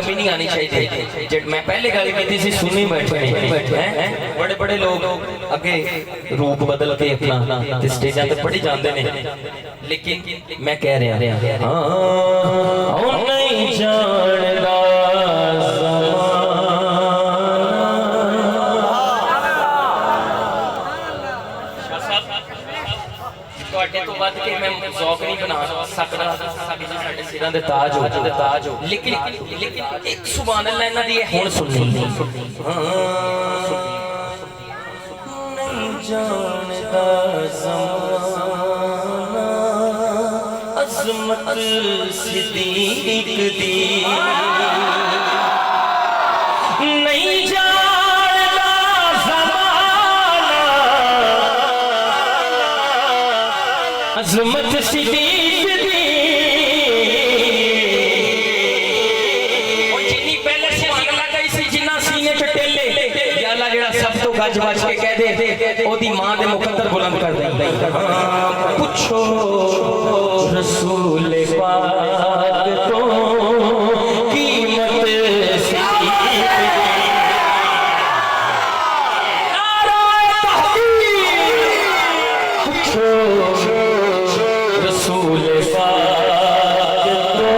भी नहीं आनी चाहिए। जब मैं पहले गल की थी सुनी बैठे हैं बड़े बड़े लोग अगे रूप बदल के अपना स्टेजा ते पढ़ी जाते हैं, लेकिन मैं कह रहा हाँ नहीं जानदा तो बद के मैं ज़ौक नहीं बना सकता सिरां दे ताज हो, लेकिन एक सुभान अल्लाह इन्हां दी हुण सुननी नहीं जानदा ज़माना अज़मत सिद्दीक दी नहीं जानदा ज़माना अज़मत सिद्दीक दी। जिन्नी पहले सुभान अल्लाह कही सी जिन्ना सीने च टेले या अल्लाह जेड़ा सब तो गज बज के कह दे ओदी मां दे मुकद्दर बुलंद कर दे। पूछो रसूल पाक तो कीमत सिद्दीक दी। नाराए तहकीर पूछो रसूल पाक तो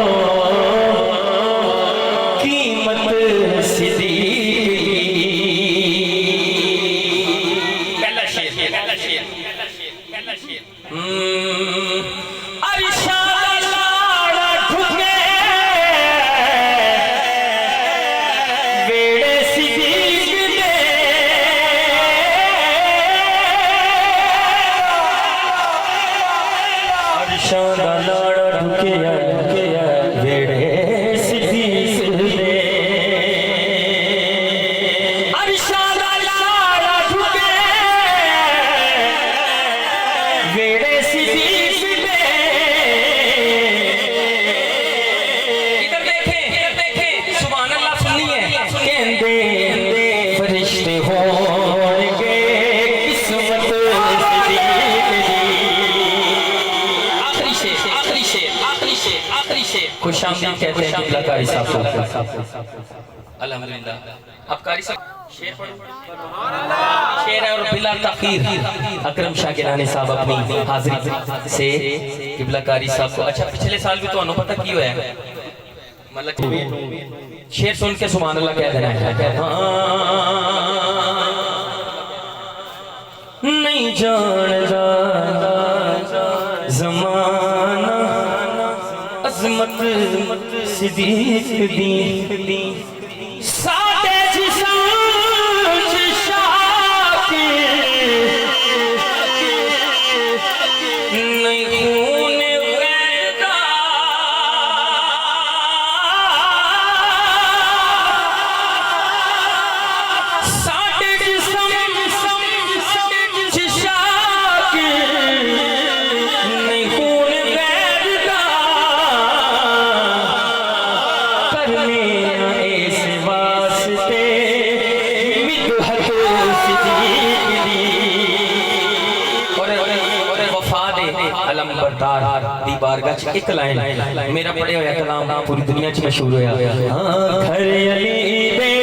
कीमत सिद्दीक दी। पहला शेर अरिशा लाड़ा ठुके वेड़े सिद्दीक दे अरिशा लाड़ा ठुके वेड़े सिद्दीक दे अरिशा लाड़ा ठुके वेड़े सिद्दीक दे। इधर देखें सुभान अल्लाह सुनिए कहंदे फरिश्ते होंगे किस्मत सिद्दीक दी। आखिरी शेर खुशामदीद कहते हैं किबला कारी साहब को। अल्हम्दुलिल्लाह अब कारी साहब शेर पढ़ो। शेर है और बिला तखीर अकरम शाह गिलानी साहब अपनी हाजिरी से किबला कारी साहब को। अच्छा पिछले साल भी तो पता की होया मतलब शेर सुन के सुभान अल्लाह कह देना है। नहीं जानदा ज़माना अज़मत सिद्दीक दी साडे जिस्म च शाकिर नहीं खून वहदा साडे जिस्म च शाकिर नहीं खून वहदा करने इस वास्ते मिदहत सिद्दीक दी। और वफा दे अलम बरदार दी बारगाह च एक लाइन मेरा पढ़े होया कलाम पूरी दुनिया च मशहूर होया। घर अली दे